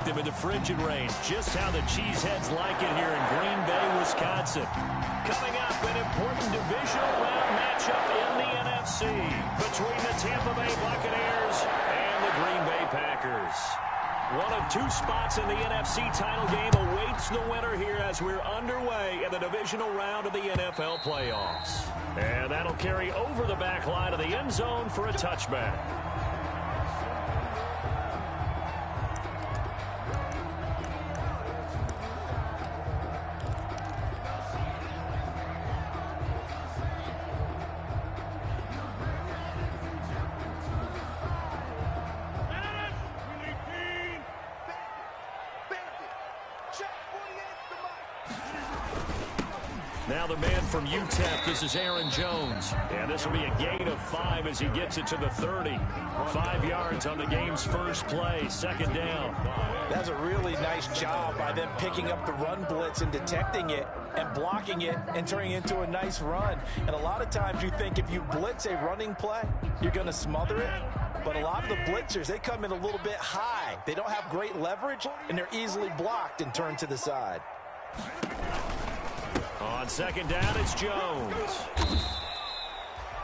them in the frigid rain. Just how the Cheeseheads like it here in Green Bay, Wisconsin. Coming up, an important divisional round matchup in the NFC between the Tampa Bay Buccaneers and the Green Bay Packers. One of two spots in the NFC title game awaits the winner here as we're underway in the divisional round of the NFL playoffs. And that'll carry over the back line of the end zone for a touchback. Now the man from UTEP, this is Aaron Jones. And this will be a gain of 5 as he gets it to the 30. 5 yards on the game's first play, second down. That's a really nice job by them picking up the run blitz and detecting it and blocking it and turning it into a nice run. And a lot of times you think if you blitz a running play, you're going to smother it. But a lot of the blitzers, they come in a little bit high. They don't have great leverage, and they're easily blocked and turned to the side. On second down, it's Jones.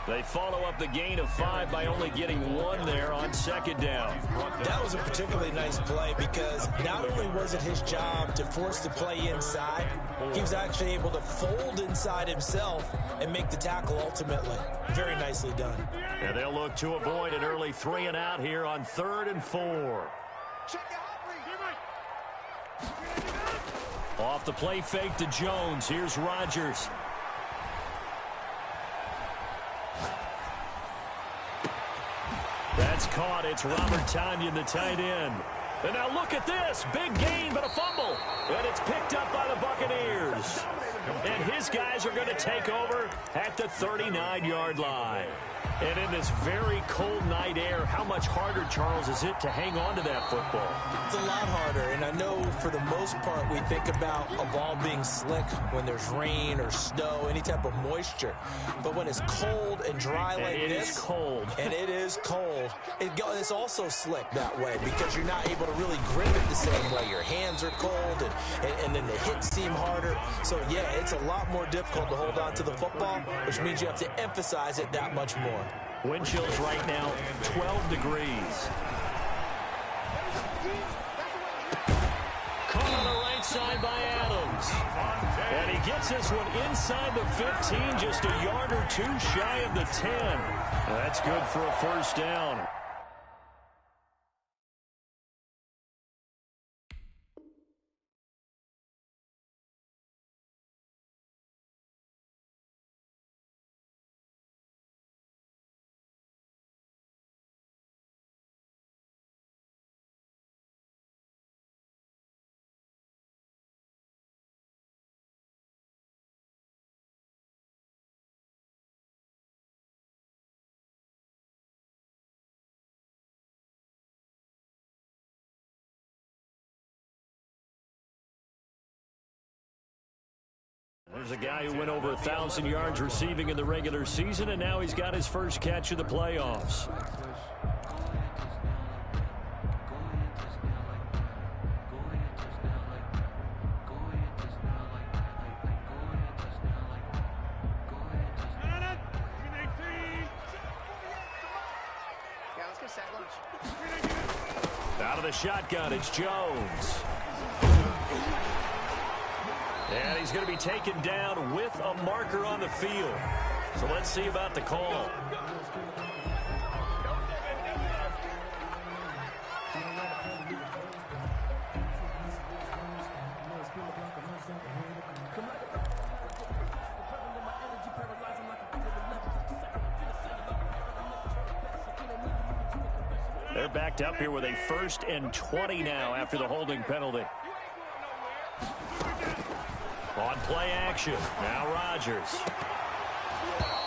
They follow up the gain of 5 by only getting 1 there on second down. That was a particularly nice play because not only was it his job to force the play inside, he was actually able to fold inside himself and make the tackle ultimately. Very nicely done. And they'll look to avoid an early 3 and out here on 3rd and 4. Off the play fake to Jones. Here's Rodgers. That's caught. It's Robert Tonyan, the tight end. And now look at this. Big gain, but a fumble. And it's picked up by the Buccaneers. And his guys are going to take over at the 39-yard line. And in this very cold night air, how much harder, Charles, is it to hang on to that football? It's a lot harder, and I know for the most part we think about a ball being slick when there's rain or snow, any type of moisture. But when it's cold and dry like this, it is cold. And it is cold, it's also slick that way because you're not able to really grip it the same way. Your hands are cold, and then the hits seem harder. So, yeah, it's a lot more difficult to hold on to the football, which means you have to emphasize it that much more. Wind chills right now, 12 degrees. Caught on the right side by Adams. And he gets this one inside the 15, just a yard or 2 shy of the 10. That's good for a first down. There's a guy who went over 1,000 yards receiving in the regular season, and now he's got his first catch of the playoffs. Out of the shotgun, it's Jones. And he's going to be taken down with a marker on the field. So let's see about the call. They're backed up here with a 1st and 20 now after the holding penalty. On play action. Now Rodgers.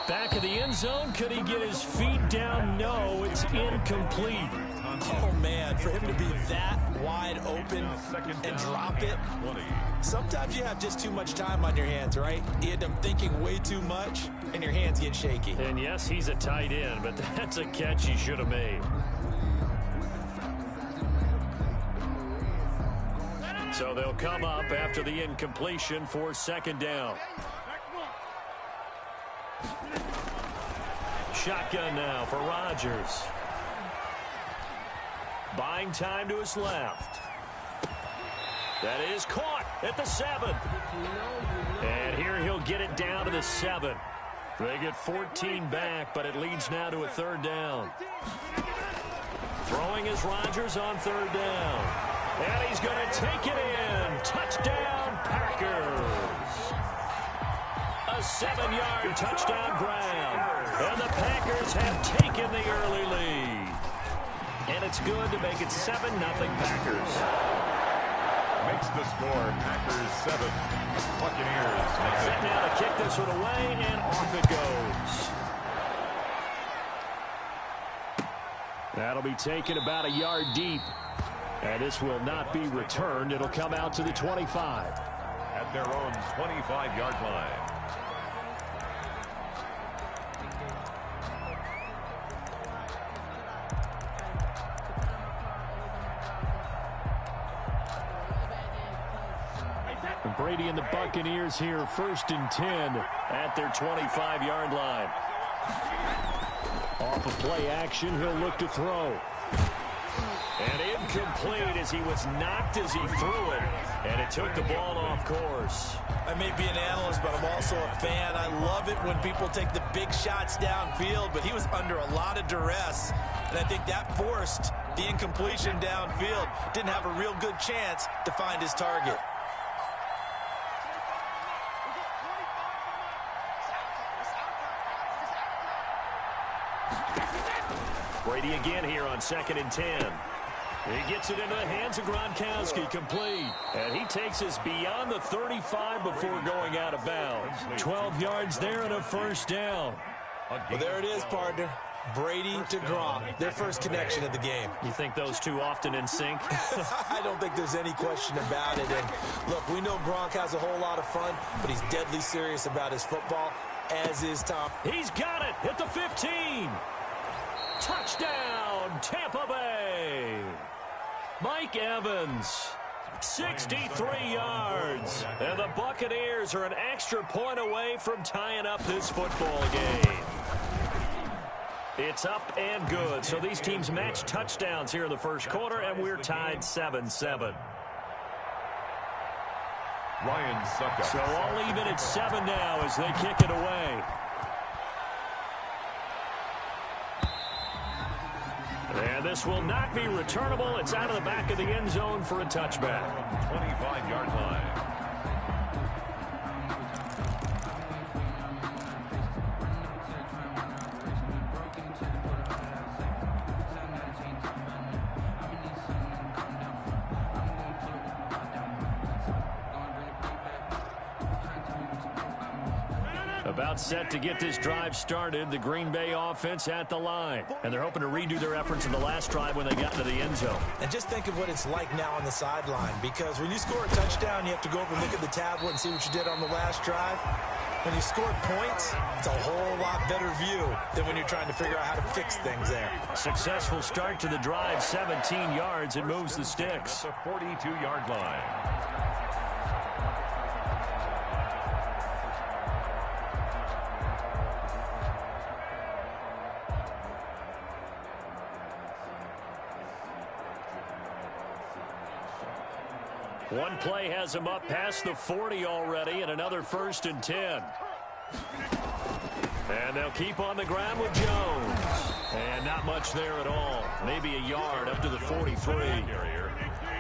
Back of the end zone. Could he get his feet down? No, it's incomplete. Oh, man, for him to be that wide open and drop it. Sometimes you have just too much time on your hands, right? You end up thinking way too much, and your hands get shaky. And yes, he's a tight end, but that's a catch he should have made. So they'll come up after the incompletion for second down. Shotgun now for Rodgers. Buying time to his left. That is caught at the 7. And here he'll get it down to the 7. They get 14 back, but it leads now to a third down. Throwing is Rodgers on third down. And he's going to take it in. Touchdown, Packers. A 7-yard touchdown grab. And the Packers have taken the early lead. And it's good to make it 7-0 Packers. Makes the score Packers 7. Buccaneers. Set now to kick this one away, and off it goes. That'll be taken about a yard deep. And this will not be returned. It'll come out to the 25. At their own 25-yard line. Brady and the Buccaneers here, 1st and 10 at their 25-yard line. Off of play action, he'll look to throw. And incomplete as he was knocked as he threw it. And it took the ball off course. I may be an analyst, but I'm also a fan. I love it when people take the big shots downfield, but he was under a lot of duress. And I think that forced the incompletion downfield. Didn't have a real good chance to find his target. Brady again here on 2nd and 10. He gets it into the hands of Gronkowski, complete. And he takes us beyond the 35 before going out of bounds. 12 yards there and a first down. Well, there it is, partner. Brady to Gronk, their first connection of the game. You think those two often in sync? I don't think there's any question about it. And look, we know Gronk has a whole lot of fun, but he's deadly serious about his football, as is Tom. He's got it at the 15. Touchdown, Tampa Bay. Mike Evans, 63 yards. And the Buccaneers are an extra point away from tying up this football game. It's up and good. So these teams match touchdowns here in the first quarter, and we're tied 7-7. Ryan Suckup. So all even at 7 now as they kick it away. And this will not be returnable. It's out of the back of the end zone for a touchback. 25-yard line. About set to get this drive started. The Green Bay offense at the line. And they're hoping to redo their efforts in the last drive when they got into the end zone. And just think of what it's like now on the sideline, because when you score a touchdown, you have to go over and look at the tablet and see what you did on the last drive. When you score points, it's a whole lot better view than when you're trying to figure out how to fix things there. Successful start to the drive, 17 yards. It moves the sticks. At the 42-yard line. One play has him up past the 40 already, and another 1st and 10. And they'll keep on the ground with Jones. And not much there at all. Maybe a yard up to the 43.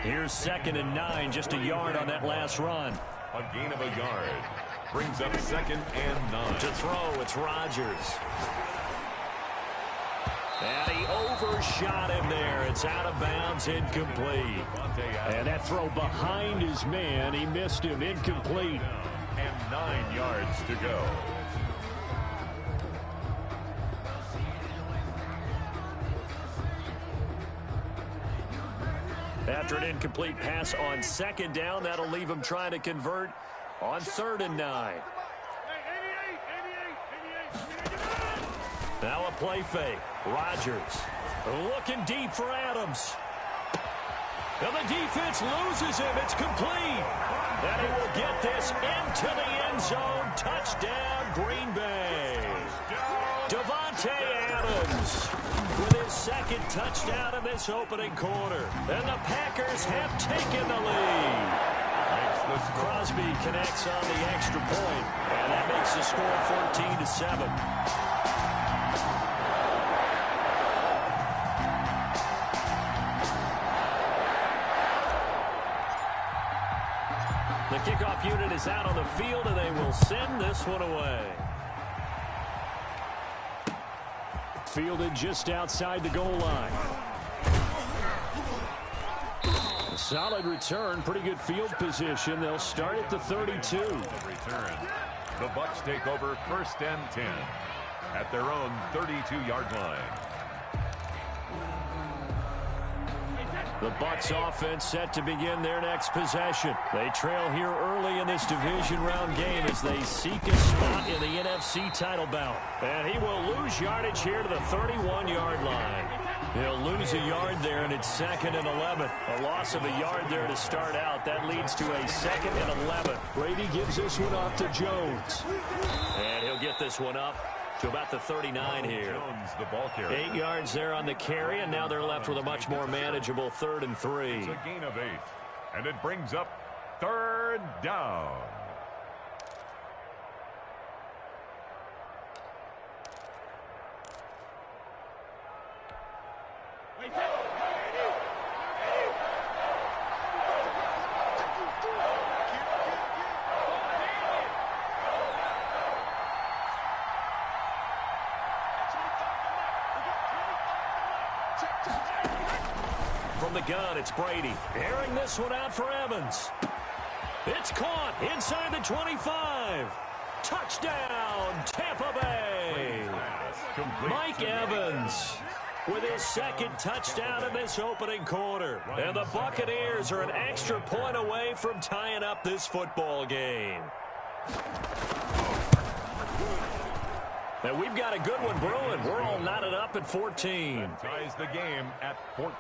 Here's 2nd and 9, just a yard on that last run. A gain of a yard. Brings up 2nd and 9. To throw, it's Rodgers. And he overshot him there. It's out of bounds, incomplete. And that throw behind his man, he missed him, incomplete. And 9 yards to go. After an incomplete pass on 2nd down, that'll leave him trying to convert on 3rd and 9. Now a play fake. Rodgers looking deep for Adams. And the defense loses him. It's complete. And he will get this into the end zone. Touchdown, Green Bay. Davante Adams with his second touchdown in this opening quarter. And the Packers have taken the lead. Crosby connects on the extra point, and that makes the score 14-7. The kickoff unit is out on the field, and they will send this one away. Fielded just outside the goal line. Solid return, pretty good field position. They'll start at the 32. Return. The Bucs take over 1st and 10 at their own 32-yard line. The Bucs offense set to begin their next possession. They trail here early in this division round game as they seek a spot in the NFC title bout. And he will lose yardage here to the 31-yard line. He'll lose a yard there, and it's 2nd and 11. A loss of a yard there to start out. That leads to a 2nd and 11. Brady gives this one off to Jones. And he'll get this one up to about the 39 here. Jones, the ball carrier. 8 yards there on the carry, and now they're left with a much more manageable 3rd and 3. It's a gain of 8, and it brings up 3rd down. From the gun, it's Brady. Airing this one out for Evans. It's caught inside the 25. Touchdown, Tampa Bay. Mike Evans with his 2nd touchdown in this opening quarter. And the Buccaneers are an extra point away from tying up this football game. And we've got a good one brewing. We're all knotted up at 14. That ties the game at 14.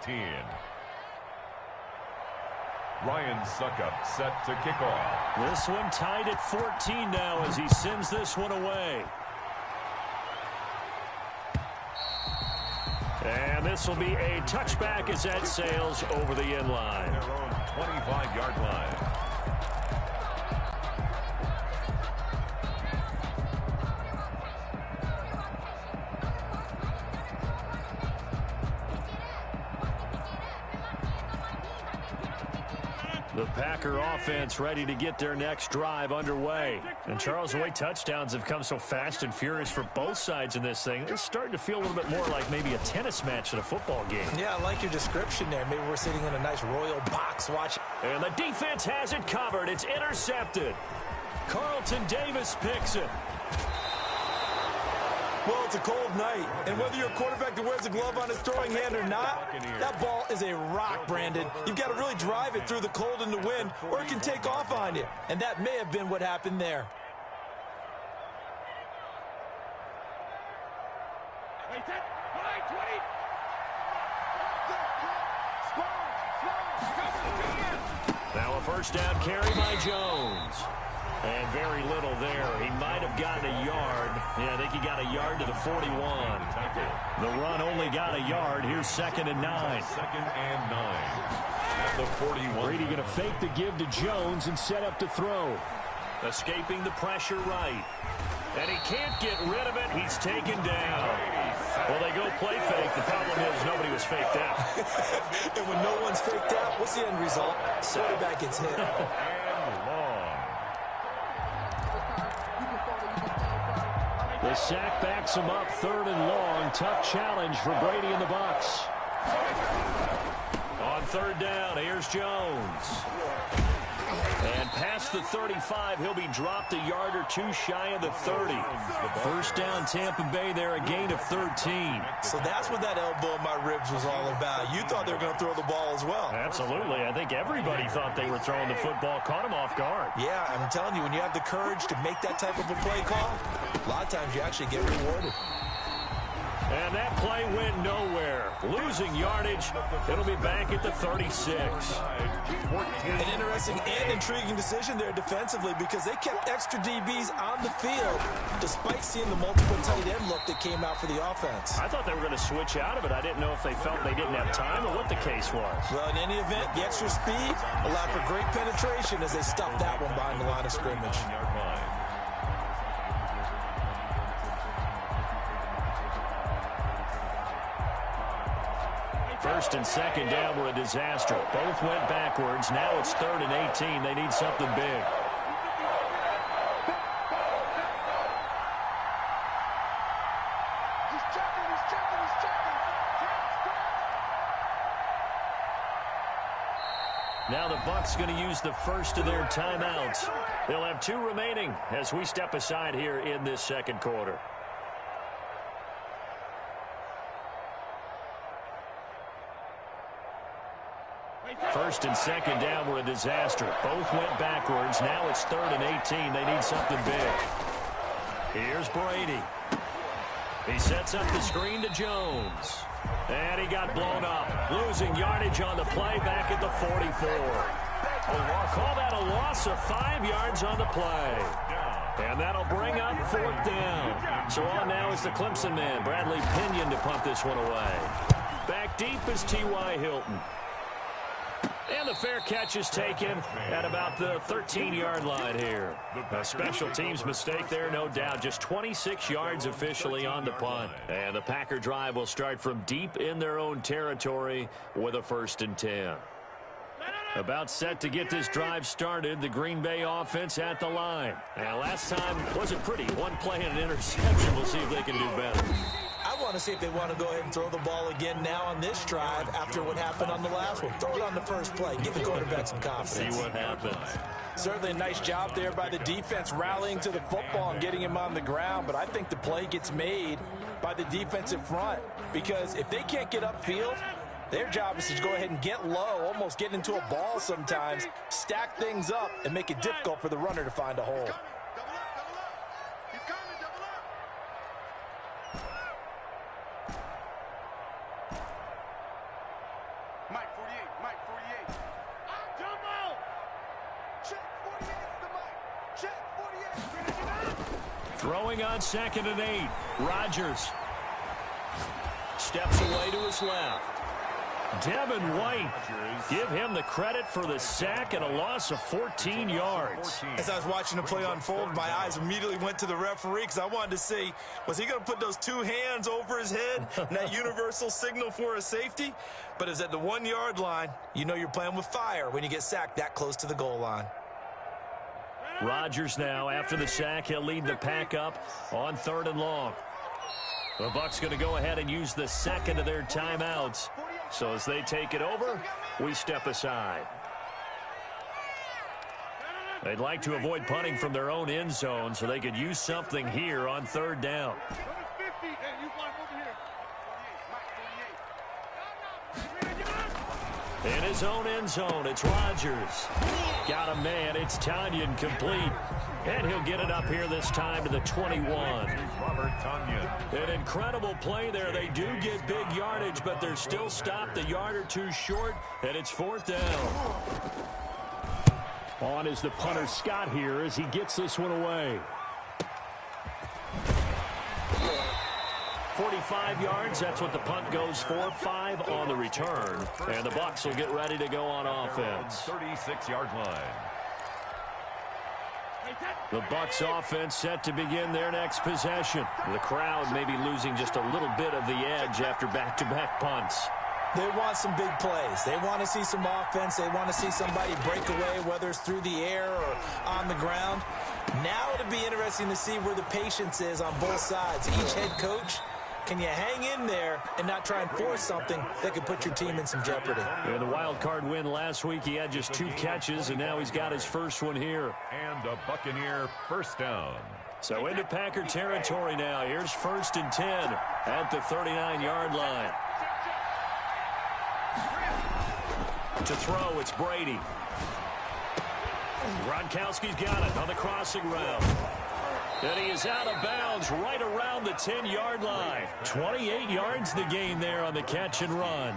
Ryan Suckup set to kick off. This one tied at 14 now as he sends this one away. And this will be a touchback as that sails over the end line. Their own 25-yard line. The Packer offense ready to get their next drive underway. And Charles, the way touchdowns have come so fast and furious for both sides in this thing, it's starting to feel a little bit more like maybe a tennis match than a football game. Yeah, I like your description there. Maybe we're sitting in a nice royal box watching. And the defense has it covered. It's intercepted. Carlton Davis picks it. Well, it's a cold night, and whether you're a quarterback that wears a glove on his throwing hand or not, that ball is a rock, Brandon. You've got to really drive it through the cold and the wind, or it can take off on you. And that may have been what happened there. Now a first down carry by Jones. And very little there. He might have gotten a yard. Yeah, I think he got a yard to the 41. The run only got a yard. Here's 2nd and 9. 2nd and 9 at the 41. Brady going to fake the give to Jones and set up to throw. Escaping the pressure right. And he can't get rid of it. He's taken down. Well, they go play fake. The problem is nobody was faked out. And when no one's faked out, what's the end result? Quarterback gets hit. And long. The sack backs him up 3rd and long. Tough challenge for Brady and the Bucs. On 3rd down, here's Jones. And past the 35, he'll be dropped a yard or two shy of the 30. First down, Tampa Bay there, a gain of 13. So that's what that elbow in my ribs was all about. You thought they were going to throw the ball as well. Absolutely. I think everybody thought they were throwing the football, caught him off guard. Yeah, I'm telling you, when you have the courage to make that type of a play call, a lot of times you actually get rewarded. And that play went nowhere. Losing yardage. It'll be back at the 36. An interesting and intriguing decision there defensively because they kept extra DBs on the field despite seeing the multiple tight end look that came out for the offense. I thought they were going to switch out of it. I didn't know if they felt they didn't have time or what the case was. Well, in any event, the extra speed allowed for great penetration as they stuffed that one behind the line of scrimmage. First and second down were a disaster. Both went backwards. Now it's 3rd and 18. They need something big. Now the Bucs going to use the first of their timeouts. They'll have 2 remaining as we step aside here in this second quarter. First and second down were a disaster. Both went backwards. Now it's 3rd and 18. They need something big. Here's Brady. He sets up the screen to Jones. And he got blown up. Losing yardage on the play back at the 44. Call that a loss of 5 yards on the play. And that'll bring up 4th down. So on now is the Clemson man, Bradley Pinion, to punt this one away. Back deep is T.Y. Hilton. And the fair catch is taken at about the 13-yard line here. A special teams mistake there, no doubt. Just 26 yards officially on the punt. And the Packer drive will start from deep in their own territory with a 1st and 10. About set to get this drive started, the Green Bay offense at the line. And last time wasn't pretty. One play and an interception. We'll see if they can do better. I want to see if they want to go ahead and throw the ball again now on this drive after what happened on the last one. Throw it on the first play. Give the quarterback some confidence. See what happens. Certainly a nice job there by the defense rallying to the football and getting him on the ground, but I think the play gets made by the defensive front because if they can't get upfield, their job is to go ahead and get low, almost get into a ball sometimes, stack things up, and make it difficult for the runner to find a hole. Throwing on 2nd and 8. Rodgers steps away to his left. Devin White, give him the credit for the sack and a loss of 14 yards. As I was watching the play unfold, my eyes immediately went to the referee because I wanted to see, was he going to put those 2 hands over his head and that universal signal for a safety? But it's at the 1-yard line. You know you're playing with fire when you get sacked that close to the goal line. Rodgers now, after the sack, he'll lead the pack up on 3rd and long. The Bucs going to go ahead and use the second of their timeouts. So as they take it over, we step aside. They'd like to avoid punting from their own end zone so they could use something here on 3rd down. In his own end zone, it's Rodgers. Got a man, it's Tonyan complete. And he'll get it up here this time to the 21. Robert Tonyan. An incredible play there. They do get big yardage, but they're still stopped a yard or 2 short, and it's 4th down. On is the punter Scott here as he gets this one away. 45 yards, that's what the punt goes for. 5 on the return. And the Bucs will get ready to go on offense. 36-yard line. The Bucs offense set to begin their next possession. The crowd may be losing just a little bit of the edge after back-to-back punts. They want some big plays. They want to see some offense. They want to see somebody break away, whether it's through the air or on the ground. Now it'll be interesting to see where the patience is on both sides. Each head coach, can you hang in there and not try and force something that could put your team in some jeopardy? In the wild card win last week, he had just 2 catches, and now he's got his first one here. And a Buccaneer 1st down. So into Packer territory now. Here's 1st and 10 at the 39-yard line. To throw, it's Brady. Gronkowski's got it on the crossing route. And he is out of bounds right around the 10-yard line. 28 yards the gain there on the catch and run.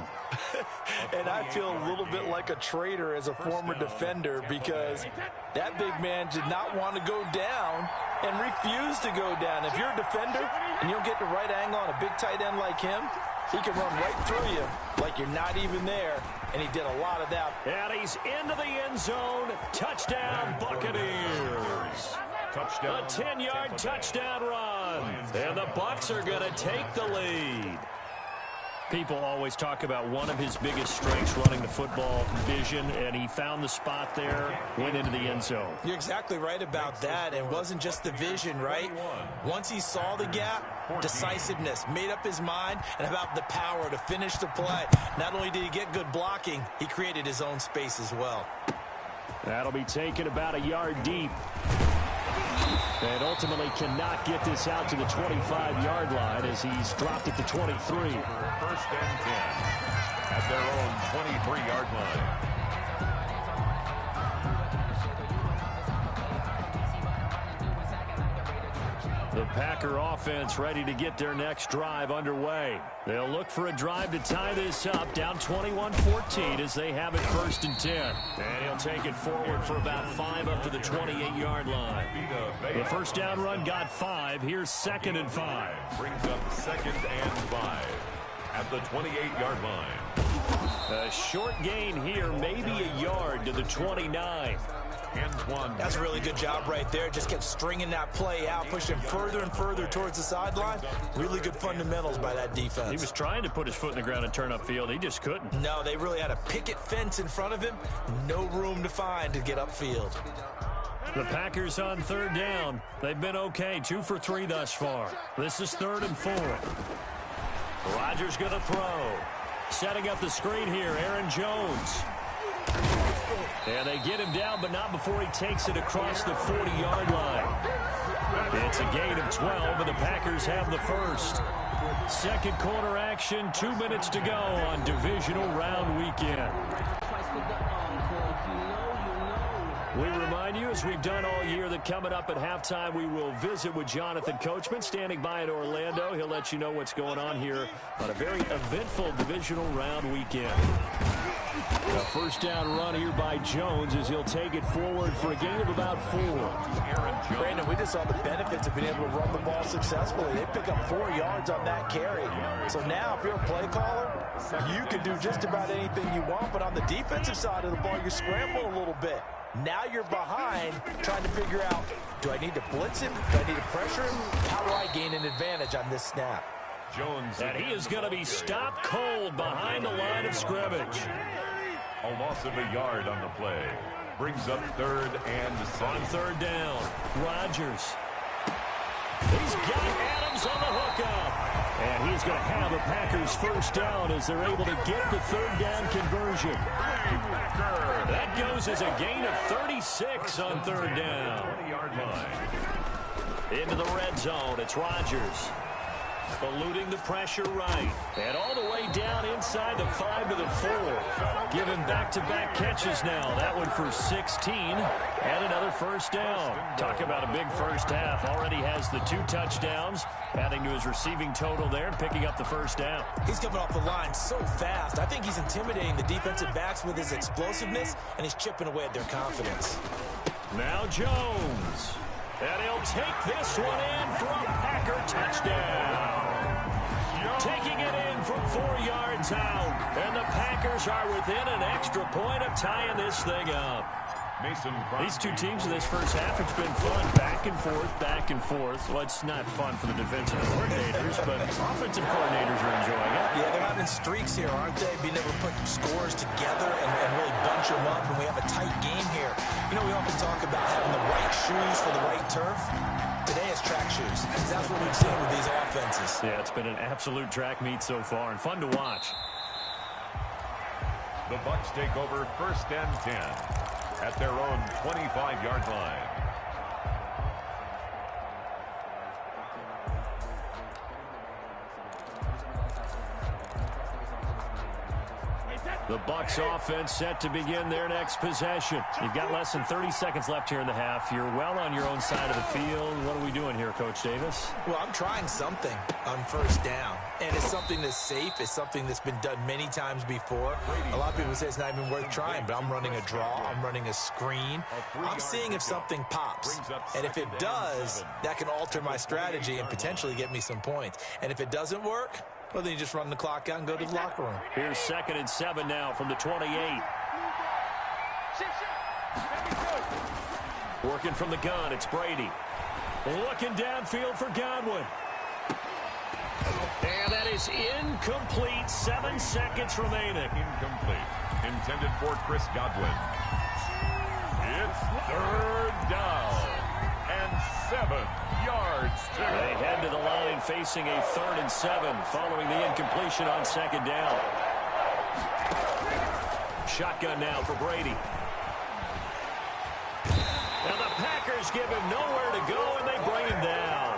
And I feel a little bit like a traitor as a former defender because that big man did not want to go down and refused to go down. If you're a defender and you don't get the right angle on a big tight end like him, he can run right through you like you're not even there, and he did a lot of that. And he's into the end zone. Touchdown, Buccaneers. Touchdown. A 10-yard touchdown run. And the Bucs are going to take the lead. People always talk about one of his biggest strengths running the football, vision, and he found the spot there, went into the end zone. You're exactly right about that. It wasn't just the vision, right? Once he saw the gap, decisiveness, made up his mind, and about the power to finish the play. Not only did he get good blocking, he created his own space as well. That'll be taken about a yard deep. And ultimately cannot get this out to the 25-yard line as he's dropped at the 23. First and 10 at their own 23-yard line. The Packer offense ready to get their next drive underway. They'll look for a drive to tie this up, down 21-14 as they have it 1st and 10. And he'll take it forward for about 5 up to the 28-yard line. The first down run got 5. Here's 2nd and 5. Brings up 2nd and 5 at the 28-yard line. A short gain here, maybe a yard to the 29. That's a really good job right there. Just kept stringing that play out, pushing further and further towards the sideline. Really good fundamentals by that defense. He was trying to put his foot in the ground and turn upfield. He just couldn't. No, they really had a picket fence in front of him. No room to find to get upfield. The Packers on 3rd down. They've been okay, 2 for 3 thus far. This is 3rd and 4. Rodgers going to throw. Setting up the screen here, Aaron Jones. And they get him down, but not before he takes it across the 40-yard line. It's a gain of 12, and the Packers have the first. Second quarter action, 2 minutes to go on divisional round weekend. We remind you, as we've done all year, that coming up at halftime, we will visit with Jonathan Coachman, standing by in Orlando. He'll let you know what's going on here on a very eventful divisional round weekend. A first down run here by Jones as he'll take it forward for a gain of about 4. Brandon, we just saw the benefits of being able to run the ball successfully. They pick up 4 yards on that carry. So now, if you're a play caller, you can do just about anything you want. But on the defensive side of the ball, you're scrambling a little bit. Now you're behind, trying to figure out, do I need to blitz him? Do I need to pressure him? How do I gain an advantage on this snap? Jones. And he is going to be stopped cold behind the line of scrimmage. A loss of a yard on the play. Brings up 3rd and 7. On 3rd down, Rodgers. He's got Adams on the hookup. And he's going to have a Packers first down as they're able to get the 3rd down conversion. That goes as a gain of 36 on 3rd down. 20-yard line. Into the red zone, it's Rodgers. Eluding the pressure right. And all the way down inside the 5 to the 4. Giving back-to-back catches now. That one for 16. And another first down. Talk about a big first half. Already has the 2 touchdowns. Adding to his receiving total there and picking up the first down. He's coming off the line so fast. I think he's intimidating the defensive backs with his explosiveness, and he's chipping away at their confidence. Now Jones. And he'll take this one in for a Packer touchdown. Taking it in from 4 yards out. And the Packers are within an extra point of tying this thing up. Mason. These two teams in this first half, it's been fun. Back and forth, back and forth. Well, it's not fun for the defensive coordinators, but offensive coordinators are enjoying it. Yeah, they're having streaks here, aren't they? Being able to put scores together and really bunch them up, and we have a tight game here. You know, we often talk about having the right shoes for the right turf. Today it's track shoes. That's what we've seen with these offenses. Yeah, it's been an absolute track meet so far, and fun to watch. The Bucs take over 1st and 10 at their own 25-yard line. The Bucs offense set to begin their next possession. You've got less than 30 seconds left here in the half. You're well on your own side of the field. What are we doing here, Coach Davis? Well, I'm trying something on first down, and it's something that's safe. It's something that's been done many times before. A lot of people say it's not even worth trying, but I'm running a draw. I'm running a screen. I'm seeing if something pops, and if it does, that can alter my strategy and potentially get me some points. And if it doesn't work, well, then you just run the clock out and go to the locker room. Here's 2nd and 7 now from the 28. Working from the gun, it's Brady. Looking downfield for Godwin. And that is incomplete. 7 seconds remaining. Incomplete. Intended for Chris Godwin. It's 3rd down. And 7 yards to go. They head to the line facing a 3rd and 7 following the incompletion on 2nd down. Shotgun now for Brady. And the Packers give him nowhere to go, and they bring him down.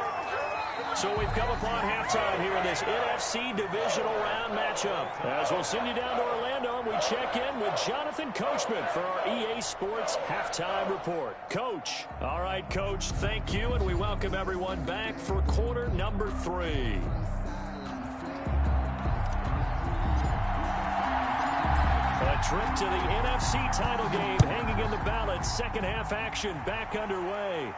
So we've come upon halftime here in this NFC Divisional Round matchup. As we'll send you down to Orlando, and we check in with Jonathan Coachman for our EA Sports Halftime Report. Coach. All right, Coach, thank you, and we welcome everyone back for quarter number 3. A trip to the NFC title game hanging in the balance. Second half action back underway.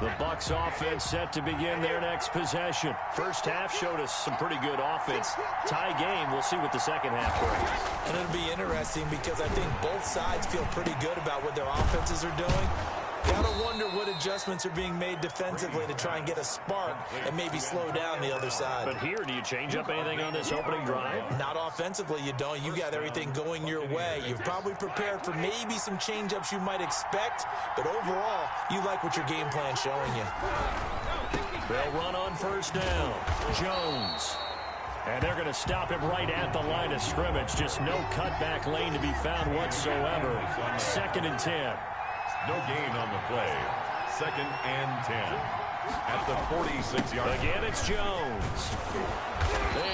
The Bucs offense set to begin their next possession. First half showed us some pretty good offense. Tie game. We'll see what the second half brings. And it'll be interesting because I think both sides feel pretty good about what their offenses are doing. Gotta wonder what adjustments are being made defensively to try and get a spark and maybe slow down the other side. But here, do you change up anything on this opening drive? Not offensively, you don't. You got everything going your way. You've probably prepared for maybe some change-ups you might expect, but overall, you like what your game plan's showing you. They'll run on first down. Jones. And they're going to stop him right at the line of scrimmage. Just no cutback lane to be found whatsoever. 2nd and 10. No gain on the play. 2nd and 10. At the 46-yard line. Again, it's Jones.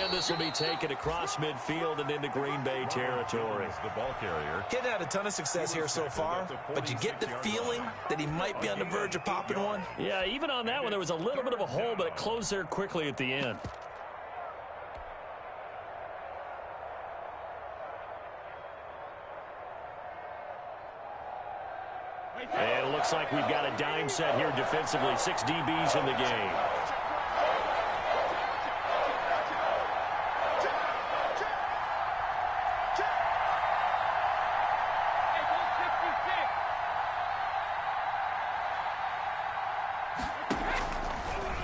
And this will be taken across midfield and into Green Bay territory. The ball carrier. Getting had a ton of success here so far, but you get the feeling that he might be on the verge of popping one. Yeah, even on that one, there was a little bit of a hole, but it closed there quickly at the end. And it looks like we've got a dime set here defensively. 6 DBs in the game.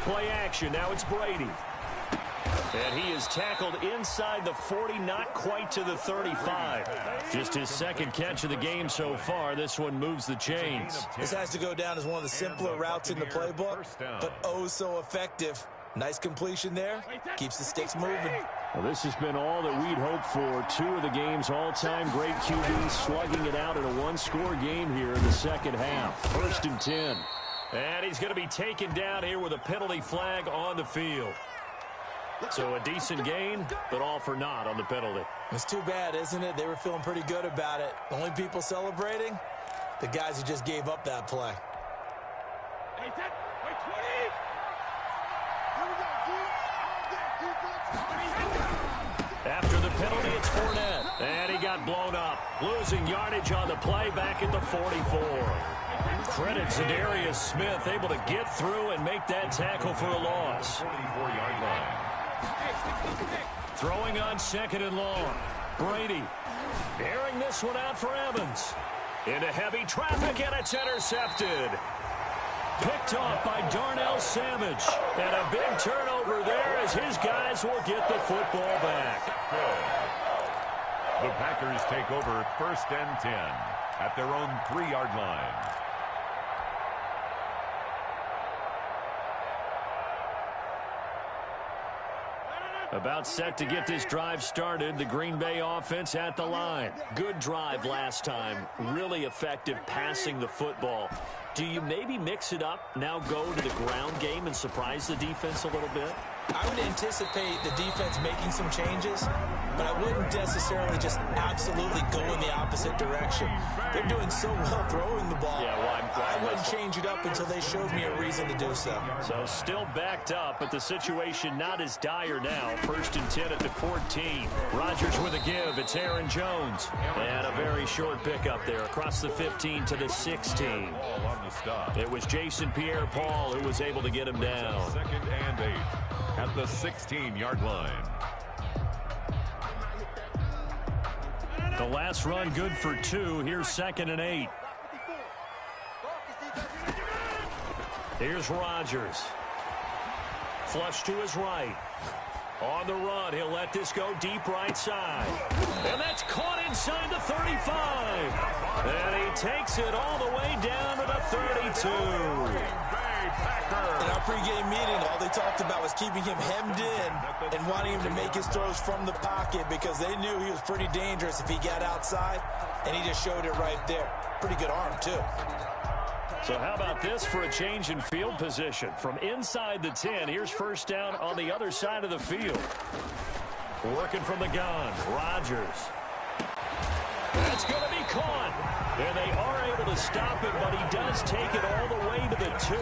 Play action. Now it's Brady. And he is tackled inside the 40, not quite to the 35. Just his 2nd catch of the game so far. This one moves the chains. This has to go down as one of the simpler routes in the playbook, but oh so effective. Nice completion there. Keeps the sticks moving. Well, this has been all that we'd hoped for. 2 of the game's all-time great QBs slugging it out in a one-score game here in the second half. 1st and 10. And he's going to be taken down here with a penalty flag on the field. So a decent gain, but all for naught on the penalty. It's too bad, isn't it? They were feeling pretty good about it. The only people celebrating, the guys who just gave up that play. After the penalty, it's Fournette. And he got blown up. Losing yardage on the play back at the 44. Credit Zadarius Smith, able to get through and make that tackle for a loss. 44-yard line. Throwing on 2nd and long. Brady airing this one out for Evans. Into heavy traffic, and it's intercepted. Picked off by Darnell Savage. And a big turnover there as his guys will get the football back. The Packers take over 1st and 10 at their own 3-yard line. About set to get this drive started. The Green Bay offense at the line. Good drive last time. Really effective passing the football. Do you maybe mix it up, now go to the ground game and surprise the defense a little bit? I would anticipate the defense making some changes, but I wouldn't necessarily just absolutely go in the opposite direction. They're doing so well throwing the ball. Yeah, well, I wouldn't change it up until they showed me a reason to do so. So still backed up, but the situation not as dire now. 1st and 10 at the 14. Rodgers with a give. It's Aaron Jones. And a very short pickup there across the 15 to the 16. It was Jason Pierre-Paul who was able to get him down. 2nd and 8 at the 16-yard line. The last run good for 2. Here's 2nd and 8. Here's Rodgers. Flush to his right. On the run, he'll let this go deep right side. And that's caught inside the 35. And he takes it all the way down to the 32. In our pregame meeting, all they talked about was keeping him hemmed in and wanting him to make his throws from the pocket because they knew he was pretty dangerous if he got outside, and he just showed it right there. Pretty good arm, too. So how about this for a change in field position? From inside the 10, here's 1st down on the other side of the field. Working from the gun, Rodgers. That's going to be caught. And they are able to stop it, but he does take it all the way to the 2.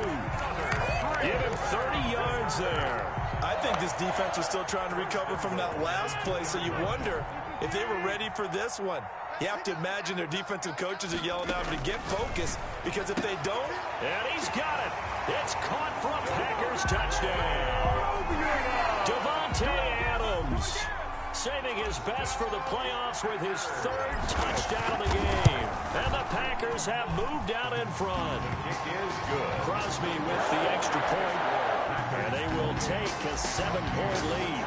Give him 30 yards there. I think this defense was still trying to recover from that last play, so you wonder if they were ready for this one. You have to imagine their defensive coaches are yelling at them to get focused, because if they don't... And he's got it. It's caught from Packers touchdown. Davante Adams saving his best for the playoffs with his 3rd touchdown of the game. And the Packers have moved out in front. Kick is good. Crosby with the extra point. And they will take a 7-point lead.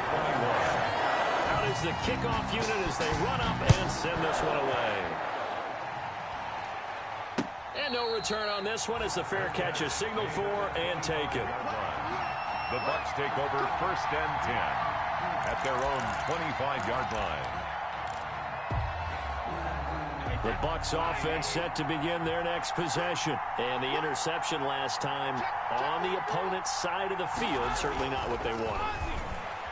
Out is the kickoff unit as they run up and send this one away. And no return on this one as the fair catch is signaled for and taken. The Bucs take over 1st and 10 at their own 25-yard line. The Bucs offense set to begin their next possession. And the interception last time on the opponent's side of the field, certainly not what they wanted.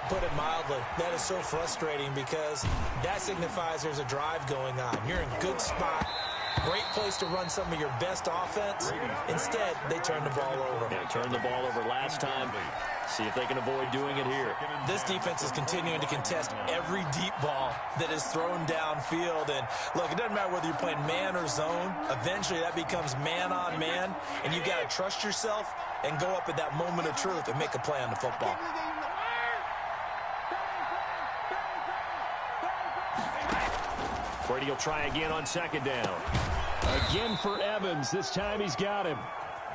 Put it mildly, that is so frustrating because that signifies there's a drive going on. You're in a good spot. Great place to run some of your best offense. Instead, they turn the ball over. They turned the ball over last time. See if they can avoid doing it here. This defense is continuing to contest every deep ball that is thrown downfield. And look, it doesn't matter whether you're playing man or zone. Eventually, that becomes man on man. And you got to trust yourself and go up at that moment of truth and make a play on the football. Brady will try again on 2nd down. Again for Evans. This time he's got him.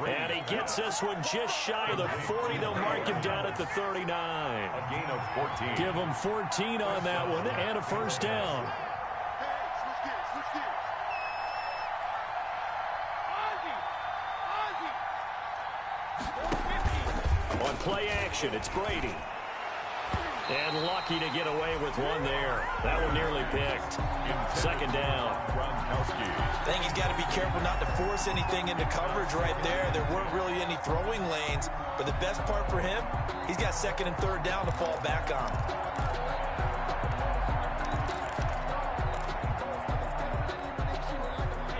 And he gets this one just shy of the 40. They'll mark him down at the 39. A gain of 14. Give him 14 on that one and a 1st down. On play action, it's Brady. And lucky to get away with one there. That one nearly picked. 2nd down. I think he's got to be careful not to force anything into coverage right there. There weren't really any throwing lanes. But the best part for him, he's got 2nd and 3rd down to fall back on.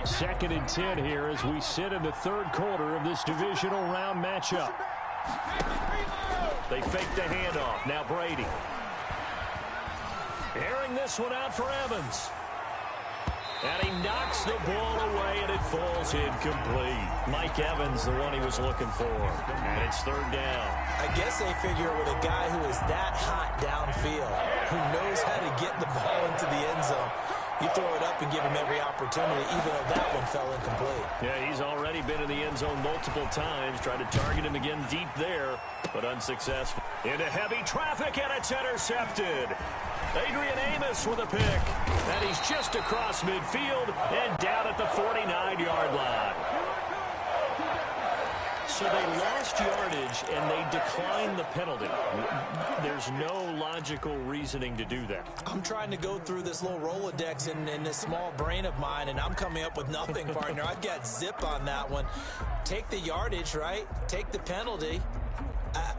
Second and 10 here as we sit in the 3rd quarter of this divisional round matchup. They fake the handoff. Now Brady. Airing this one out for Evans. And he knocks the ball away, and it falls incomplete. Mike Evans, the one he was looking for. And it's 3rd down. I guess they figure with a guy who is that hot downfield, who knows how to get the ball into the end zone, you throw it up and give him every opportunity, even though that one fell incomplete. Yeah, he's already been in the end zone multiple times. Tried to target him again deep there, but unsuccessful. Into heavy traffic, and it's intercepted. Adrian Amos with a pick. And he's just across midfield and down at the 49-yard line. So they lost yardage, and they declined the penalty. There's no logical reasoning to do that. I'm trying to go through this little Rolodex in this small brain of mine, and I'm coming up with nothing, partner. I've got zip on that one. Take the yardage, right? Take the penalty.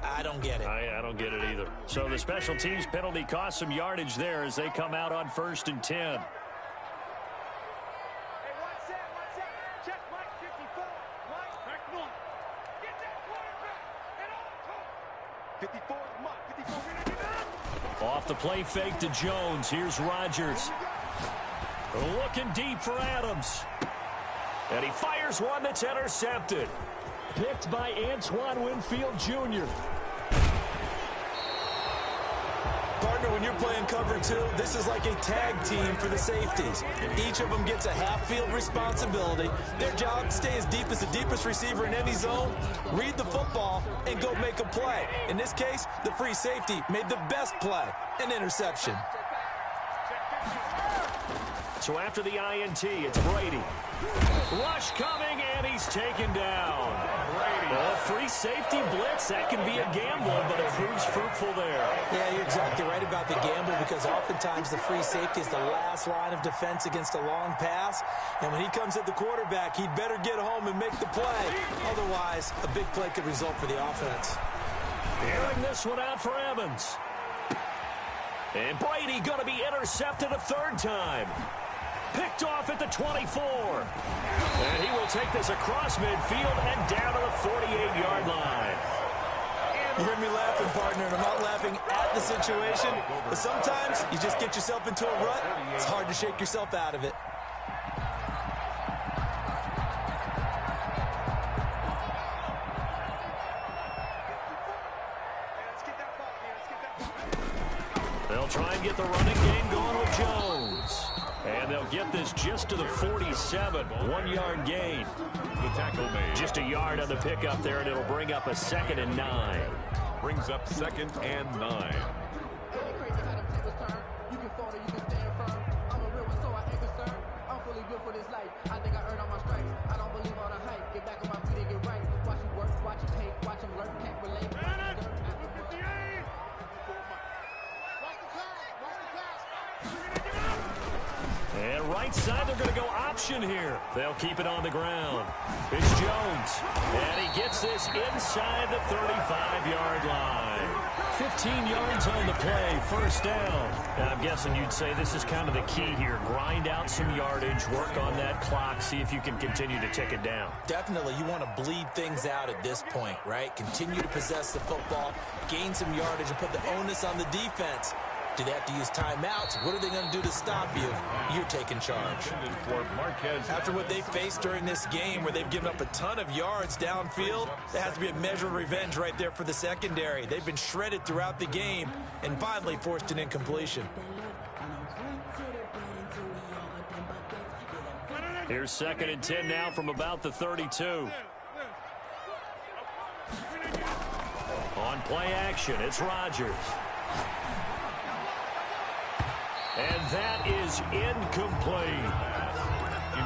I don't get it. I don't get it either. So the special teams penalty cost some yardage there as they come out on 1st and 10. 54, off the play fake to Jones. Here's Rodgers. Looking deep for Adams. And he fires one that's intercepted. Picked by Antoine Winfield Jr. Partner, when you're playing cover two, this is like a tag team for the safeties. Each of them gets a half-field responsibility. Their job, stay as deep as the deepest receiver in any zone, read the football, and go make a play. In this case, the free safety made the best play, an interception. So after the INT, it's Brady. Rush coming, and he's taken down. Brady. A free safety blitz, that can be a gamble, but it proves fruitful there. Yeah, you're exactly right about the gamble, because oftentimes the free safety is the last line of defense against a long pass. And when he comes at the quarterback, he'd better get home and make the play. Otherwise, a big play could result for the offense. Airing this one out for Evans. And Brady going to be intercepted a third time. Picked off at the 24. And he will take this across midfield and down to the 48-yard line. You heard me laughing, partner, and I'm not laughing at the situation. But sometimes you just get yourself into a rut. It's hard to shake yourself out of it. They'll try and get the running game going with Jones. And they'll get this just to the 47. 1-yard gain. The tackle made. Just a yard on the pickup there, and it'll bring up a 2nd and 9. Brings up 2nd and 9. And right side, they're going to go option here. They'll keep it on the ground. It's Jones. And he gets this inside the 35-yard line. 15 yards on the play, first down. And I'm guessing you'd say this is kind of the key here. Grind out some yardage, work on that clock, see if you can continue to tick it down. Definitely, you want to bleed things out at this point, right? Continue to possess the football, gain some yardage, and put the onus on the defense. Do they have to use timeouts? What are they going to do to stop you? You're taking charge. After what they faced during this game, where they've given up a ton of yards downfield, there has to be a measure of revenge right there for the secondary. They've been shredded throughout the game and finally forced an incompletion. Here's 2nd and 10 now from about the 32. On play action, it's Rodgers. And that is incomplete.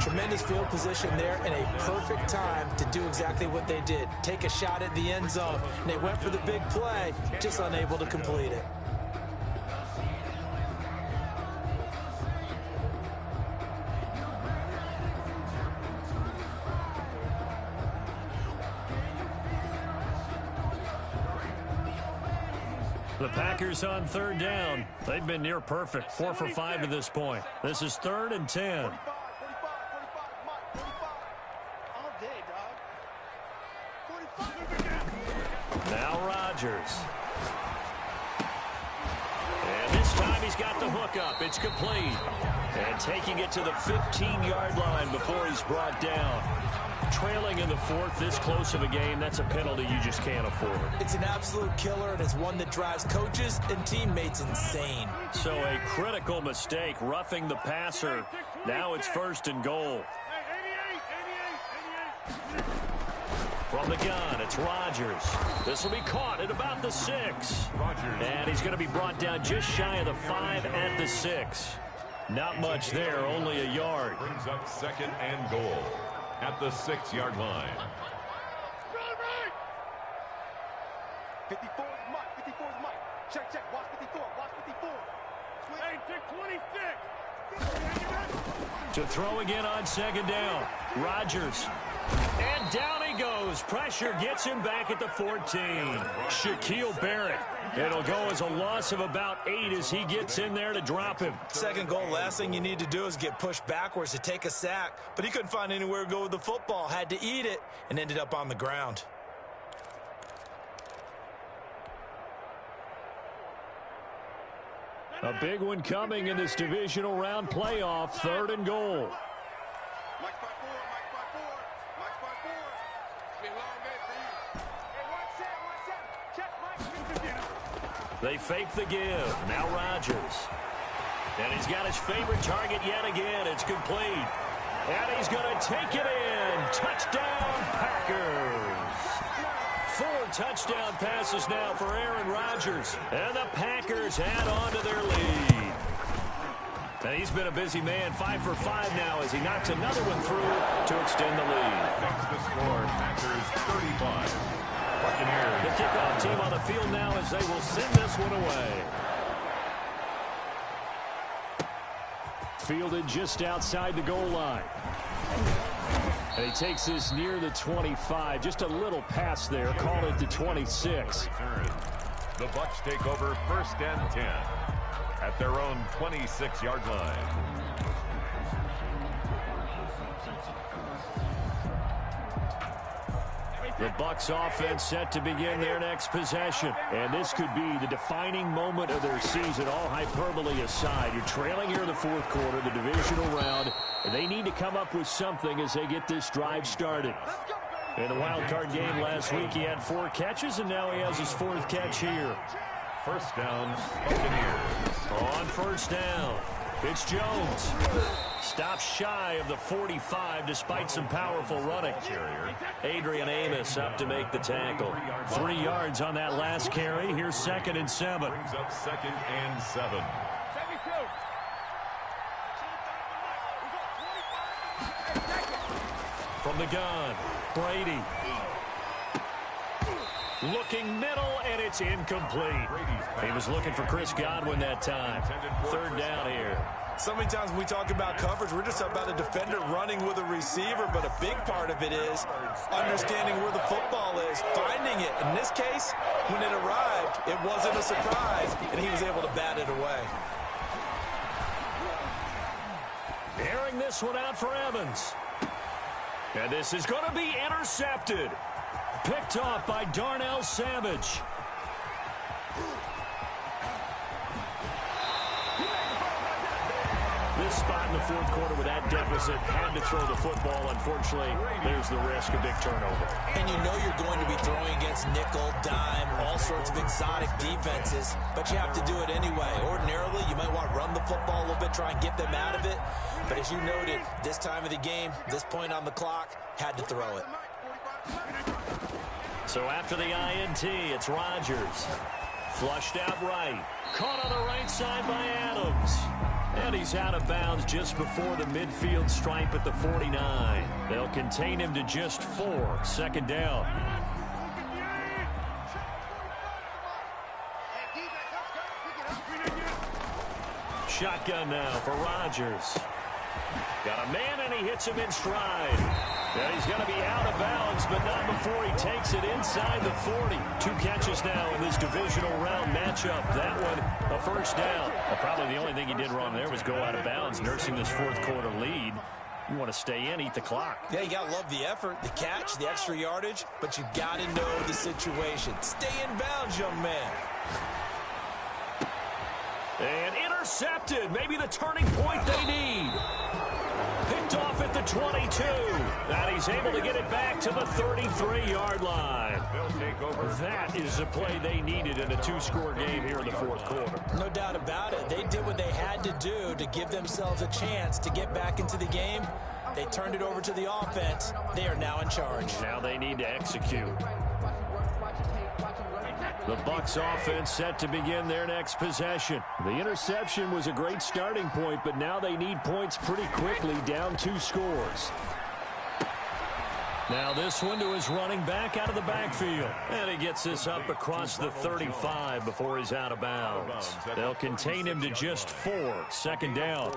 Tremendous field position there and a perfect time to do exactly what they did. Take a shot at the end zone. And they went for the big play, just unable to complete it. The Packers on 3rd down. They've been near perfect. 4 for 5 to this point. This is 3rd and 10. Now Rodgers. And this time he's got the hook up. It's complete. And taking it to the 15-yard line before he's brought down. Trailing in the 4th, this close of a game, that's a penalty you just can't afford. It's an absolute killer, and it's one that drives coaches and teammates insane. So a critical mistake, roughing the passer. Now it's 1st and goal. From the gun, it's Rodgers. This will be caught at about the 6. Rodgers. And he's going to be brought down just shy of the 5 at the 6. Not much there, only a yard. Brings up 2nd and goal at the 6-yard line. 54 is Mike. 54 is Mike. Check, check. Watch 54. Watch 54. Hey, check 26. To throw again on second down. Rodgers. And down he goes. Pressure gets him back at the 14. Shaquille Barrett. It'll go as a loss of about 8 as he gets in there to drop him. Second goal, last thing you need to do is get pushed backwards to take a sack. But he couldn't find anywhere to go with the football. Had to eat it and ended up on the ground. A big one coming in this divisional round playoff. 3rd and goal. Mike 5-4. Mike 5-4. Mike 5-4. It's been a long day for you. Hey, watch that. Watch that. Check Mike. They fake the give. Now Rodgers. And he's got his favorite target yet again. It's complete. And he's going to take it in. Touchdown, Packers. 4 touchdown passes now for Aaron Rodgers. And the Packers add on to their lead. And he's been a busy man. 5 for 5 now as he knocks another one through to extend the lead. Makes the score Packers 35. Buccaneers. The kickoff team on the field now as they will send this one away. Fielded just outside the goal line. And he takes this near the 25. Just a little pass there. Call it the 26. The Bucs take over 1st and 10 at their own 26-yard line. The Bucs offense set to begin their next possession. And this could be the defining moment of their season, all hyperbole aside. You're trailing here in the 4th quarter, the divisional round, and they need to come up with something as they get this drive started. In the wild card game last week, he had 4 catches, and now he has his 4th catch here. 1st down, Buccaneers. On 1st down, it's Jones. Stops shy of the 45 despite some powerful running. Adrian Amos up to make the tackle. 3 yards on that last carry. Here's 2nd and 7. Brings up 2nd and 7. From the gun, Brady. Looking middle, and it's incomplete. He was looking for Chris Godwin that time. 3rd down here. So many times when we talk about coverage, we're just about a defender running with a receiver, but a big part of it is understanding where the football is, finding it. In this case, when it arrived, it wasn't a surprise, and he was able to bat it away. Airing this one out for Evans. And this is going to be intercepted. Picked off by Darnell Savage. This spot in the 4th quarter with that deficit, had to throw the football. Unfortunately, there's the risk of big turnover. And you know you're going to be throwing against nickel, dime, all sorts of exotic defenses, but you have to do it anyway. Ordinarily, you might want to run the football a little bit, try and get them out of it. But as you noted, this time of the game, this point on the clock, had to throw it. So after the INT, it's Rodgers. Flushed out right. Caught on the right side by Adams. And he's out of bounds just before the midfield stripe at the 49. They'll contain him to just 4. 2nd down. Shotgun now for Rodgers. Got a man, and he hits him in stride. And he's going to be out of bounds, but not before he takes it inside the 40. 2 catches now in this divisional round matchup. That one, a 1st down. Well, probably the only thing he did wrong there was go out of bounds, nursing this 4th quarter lead. You want to stay in, eat the clock. Yeah, you got to love the effort, the catch, the extra yardage, but you got to know the situation. Stay in bounds, young man. And intercepted. Maybe the turning point they need. Picked off at the 22. And he's able to get it back to the 33-yard line. That is the play they needed in a 2-score game here in the 4th quarter. No doubt about it. They did what they had to do to give themselves a chance to get back into the game. They turned it over to the offense. They are now in charge. Now they need to execute. The Bucs offense set to begin their next possession. The interception was a great starting point, but now they need points pretty quickly, down 2 scores. Now this one to his running back out of the backfield. And he gets this up across the 35 before he's out of bounds. They'll contain him to just 4. Second down.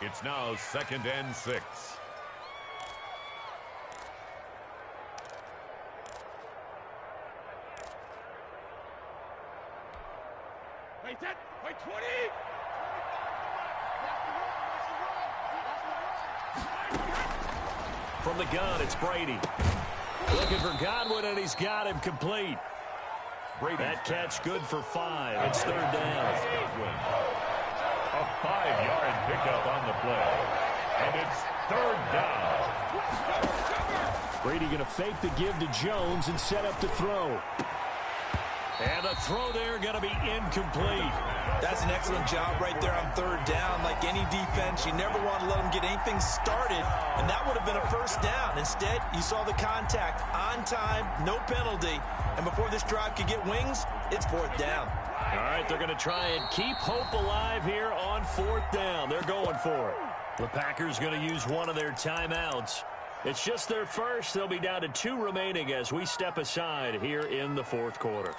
It's now 2nd and 6. Wait, 20! From the gun, it's Brady. Looking for Godwin, and he's got him complete. That catch good for 5. It's 3rd down. A 5-yard pickup on the play. And it's 3rd down. Brady going to fake the give to Jones and set up to throw. And the throw there going to be incomplete. That's an excellent job right there on 3rd down. Like any defense, you never want to let them get anything started, and that would have been a 1st down. Instead, you saw the contact on time, no penalty, and before this drive could get wings, it's 4th down. All right, they're going to try and keep hope alive here on 4th down. They're going for it. The Packers going to use one of their timeouts. It's just their first. They'll be down to 2 remaining as we step aside here in the 4th quarter.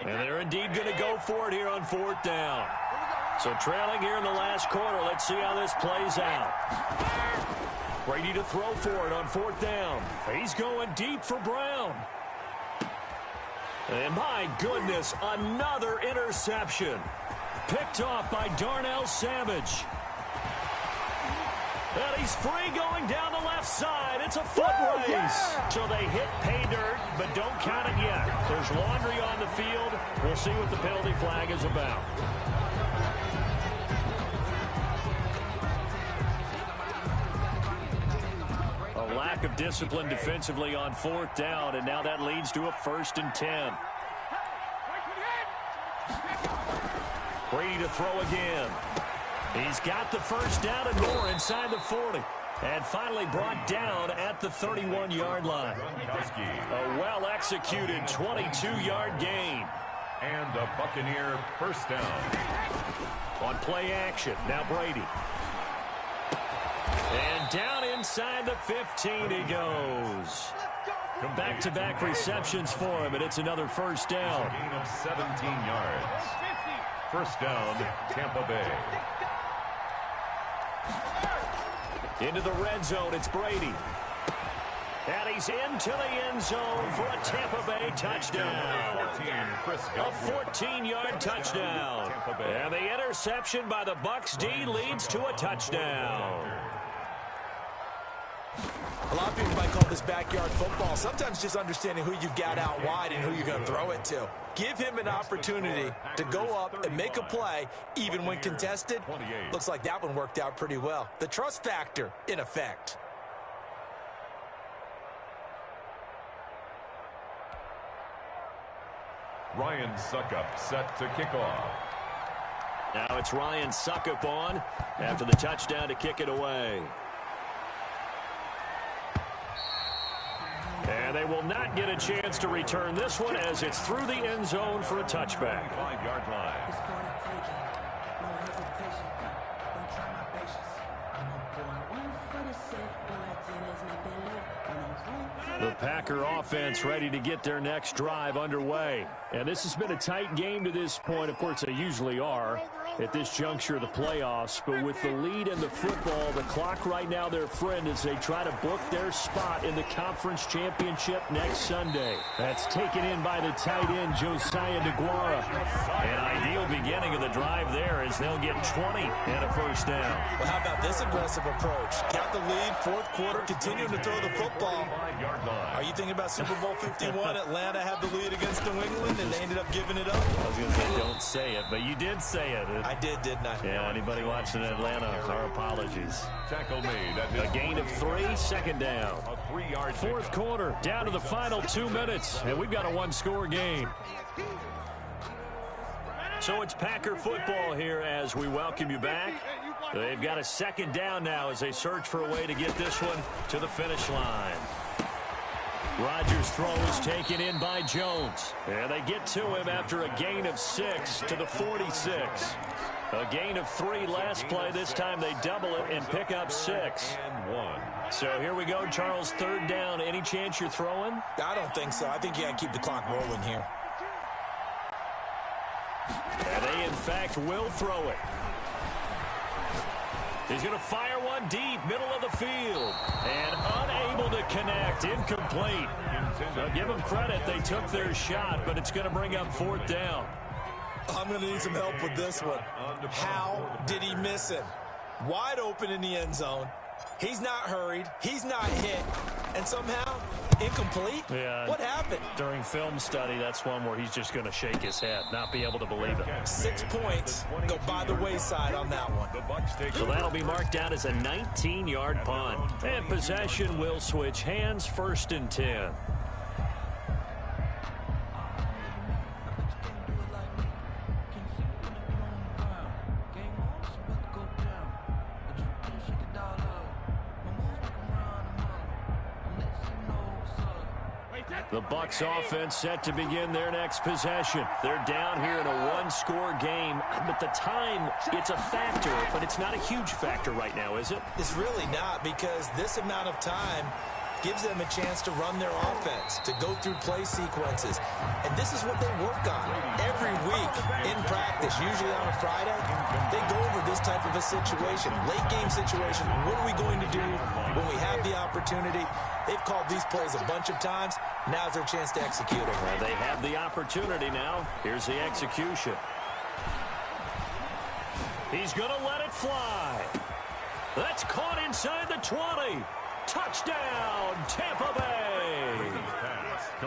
And they're indeed going to go for it here on 4th down. So trailing here in the last quarter. Let's see how this plays out. Brady to throw for it on 4th down. He's going deep for Brown. And my goodness, another interception. Picked off by Darnell Savage. And he's free going down the left side. It's a foot race. Yeah! So they hit pay dirt, but don't count it yet. There's laundry on the field. We'll see what the penalty flag is about. A lack of discipline defensively on 4th down, and now that leads to a 1st and 10. Brady to throw again. He's got the 1st down and more inside the 40. And finally brought down at the 31-yard line. A well-executed 22-yard gain. And a Buccaneer 1st down. On play action, now Brady. And down inside the 15 he goes. Back-to-back receptions for him, and it's another 1st down. A gain of 17 yards. 1st down, Tampa Bay. Into the red zone, it's Brady. And he's into the end zone for a Tampa Bay touchdown. A 14-yard touchdown. And the interception by the Bucs D leads to a touchdown. A lot of people might call this backyard football. Sometimes just understanding who you've got out wide and who you're going to throw it to. Give him an opportunity to go up and make a play, even when contested. Looks like that one worked out pretty well. The trust factor in effect. Ryan Suckup set to kick off. Now it's Ryan Suckup on after the touchdown to kick it away. And they will not get a chance to return this one as it's through the end zone for a touchback. 5-yard line. The Packer offense ready to get their next drive underway. And this has been a tight game to this point. Of course, they usually are at this juncture of the playoffs. But with the lead in the football, the clock right now their friend as they try to book their spot in the conference championship next Sunday. That's taken in by the tight end, Josiah DeGuara. An ideal beginning of the drive there as they'll get 20 and a 1st down. Well, how about this aggressive approach? Count the lead, 4th quarter, continuing to throw the football. Are you thinking about Super Bowl 51? Atlanta had the lead against New England, and they ended up giving it up? I was going to say, don't say it, but you did say it. I did, didn't I? Yeah, anybody watching Atlanta, our apologies. Tackle made. A gain of 3, 2nd down. A 3-yard 4th quarter, down to the final 2 minutes, and we've got a 1-score game. So it's Packer football here as we welcome you back. They've got a 2nd down now as they search for a way to get this one to the finish line. Rodgers throws taken in by Jones. And they get to him after a gain of 6 to the 46. A gain of 3 last play. This time they double it and pick up 6. So here we go, Charles, 3rd down. Any chance you're throwing? I don't think so. I think you got to keep the clock rolling here. And they, in fact, will throw it. He's going to fire one deep, middle of the field. And unable to connect, incomplete. Now, give them credit, they took their shot, but it's going to bring up 4th down. I'm going to need some help with this one. How did he miss him? Wide open in the end zone. He's not hurried. He's not hit. And somehow, incomplete? Yeah. What happened? During film study, that's one where he's just going to shake his head, not be able to believe it. 6 points go by the wayside on that one. So that'll be marked down as a 19-yard punt. And possession will switch hands, 1st and 10. The Bucs offense set to begin their next possession. They're down here in a 1-score game, but the time, it's a factor, but it's not a huge factor right now, is it? It's really not, because this amount of time gives them a chance to run their offense, to go through play sequences. And this is what they work on every week in practice, usually on a Friday. They go over this type of a situation, late game situation. What are we going to do when we have the opportunity? They've called these plays a bunch of times. Now's their chance to execute it. Well, they have the opportunity now. Here's the execution. He's going to let it fly. That's caught inside the 20. Touchdown, Tampa Bay.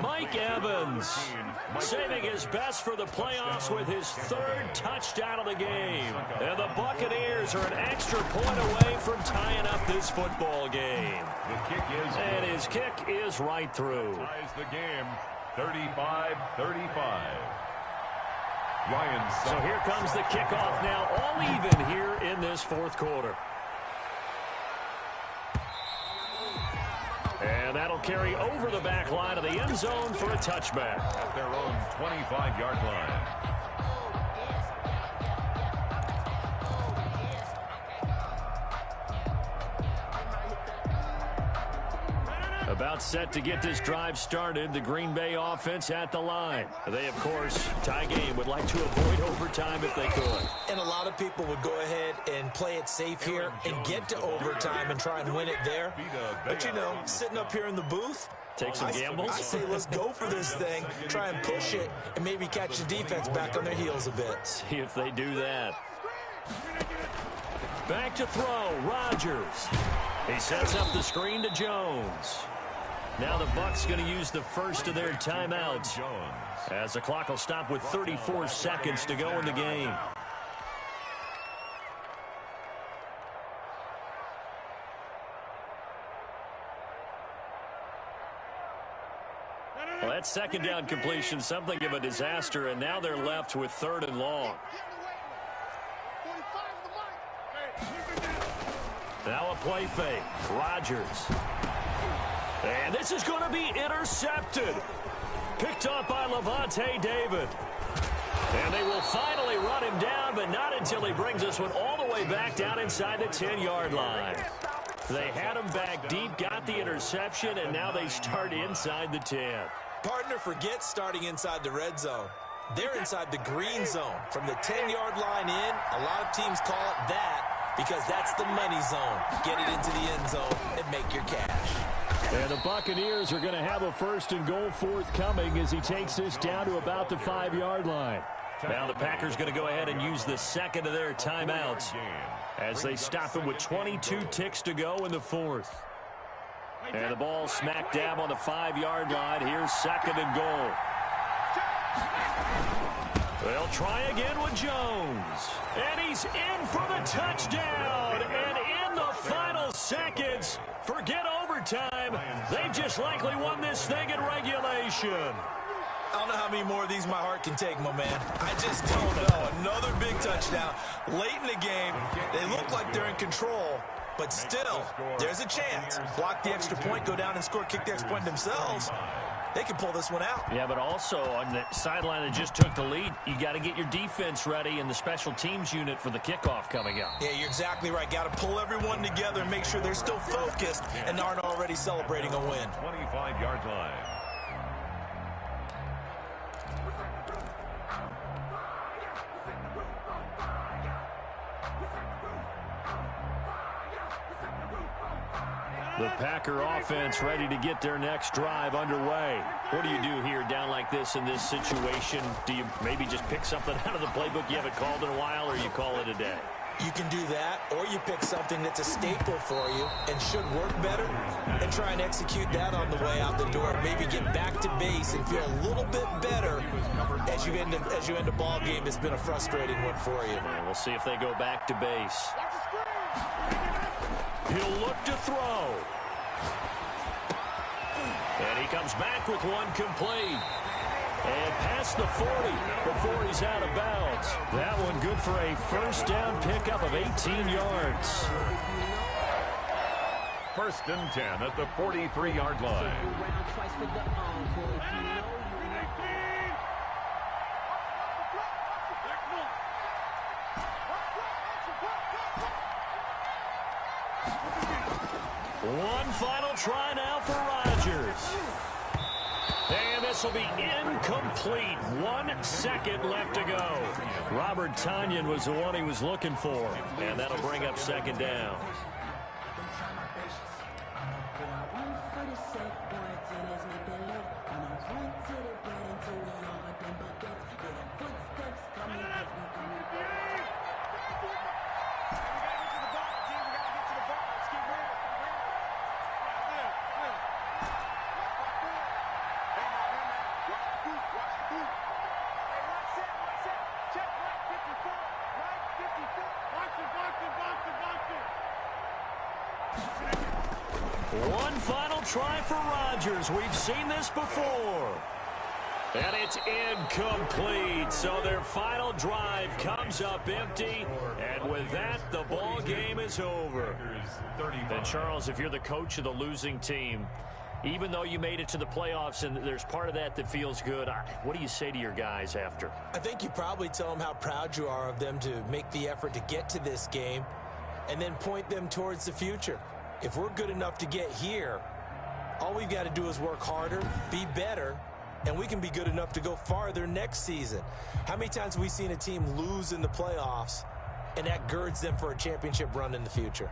Mike Evans saving his best for the playoffs with his 3rd touchdown of the game. And the Buccaneers are an extra point away from tying up this football game. And his kick is right through. Ties the game, 35-35. So here comes the kickoff now, all even here in this 4th quarter. And that'll carry over the back line of the end zone for a touchback. At their own 25-yard line. About set to get this drive started, the Green Bay offense at the line. They, of course, tie game, would like to avoid overtime if they could. And a lot of people would go ahead and play it safe here and get to overtime and try and win it there. But, you know, sitting up here in the booth, take some gambles. I say let's go for this thing, try and push it, and maybe catch the defense back on their heels a bit. See if they do that. Back to throw, Rodgers. He sets up the screen to Jones. Now the Bucs going to use the first of their timeouts, as the clock will stop with 34 seconds to go in the game. Well, that 2nd down completion, something of a disaster, and now they're left with 3rd and long. Now a play fake. Rodgers. And this is going to be intercepted. Picked up by Lavonte David. And they will finally run him down, but not until he brings this one all the way back down inside the 10-yard line. They had him back deep, got the interception, and now they start inside the 10. Partner, forget starting inside the red zone. They're inside the green zone. From the 10-yard line in, a lot of teams call it that because that's the money zone. Get it into the end zone and make your cash. And the Buccaneers are going to have a 1st and goal forthcoming as he takes this down to about the 5-yard line. Now the Packers going to go ahead and use the 2nd of their timeouts as they stop him with 22 ticks to go in the 4th. And the ball smack dab on the 5-yard line. Here's 2nd and goal. They'll try again with Jones. And he's in for the touchdown. And in the final seconds, forget overtime. They just likely won this thing in regulation. I don't know how many more of these my heart can take, my man. I just don't know. Another big touchdown late in the game. They look like they're in control. But still, there's a chance. Block the extra point, go down and score, kick the extra point themselves. They can pull this one out. Yeah, but also on the sideline that just took the lead, you got to get your defense ready and the special teams unit for the kickoff coming up. Yeah, you're exactly right. Got to pull everyone together and make sure they're still focused and aren't already celebrating a win. 25-yard line. The Packer offense ready to get their next drive underway. What do you do here down like this in this situation? Do you maybe just pick something out of the playbook you haven't called in a while, or you call it a day? You can do that, or you pick something that's a staple for you and should work better and try and execute that on the way out the door. Maybe get back to base and feel a little bit better as you end a ball game that's been a frustrating one for you. And we'll see if they go back to base. He'll look to throw. And he comes back with one complete. And past the 40 before he's out of bounds. That one good for a first down pickup of 18 yards. First and 10 at the 43-yard line. One final try now for Rodgers. And this will be incomplete. 1 second left to go. Robert Tonyan was the one he was looking for. And that'll bring up second down. One final try for Rodgers. We've seen this before. And it's incomplete. So their final drive comes up empty. And with that, the ball game is over. And Charles, if you're the coach of the losing team, even though you made it to the playoffs and there's part of that that feels good, what do you say to your guys after? I think you probably tell them how proud you are of them to make the effort to get to this game and then point them towards the future. If we're good enough to get here, all we've got to do is work harder, be better, and we can be good enough to go farther next season. How many times have we seen a team lose in the playoffs, and that girds them for a championship run in the future?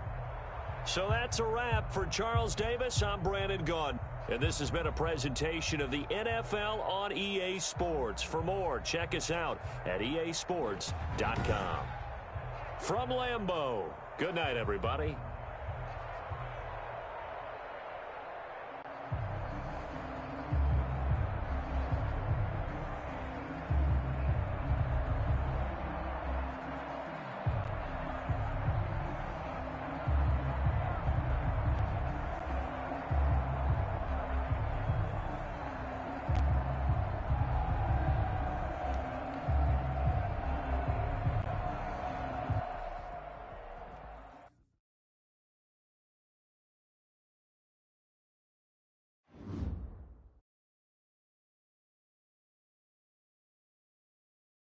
So that's a wrap. For Charles Davis, I'm Brandon Gaudin. And this has been a presentation of the NFL on EA Sports. For more, check us out at easports.com. From Lambeau, good night, everybody.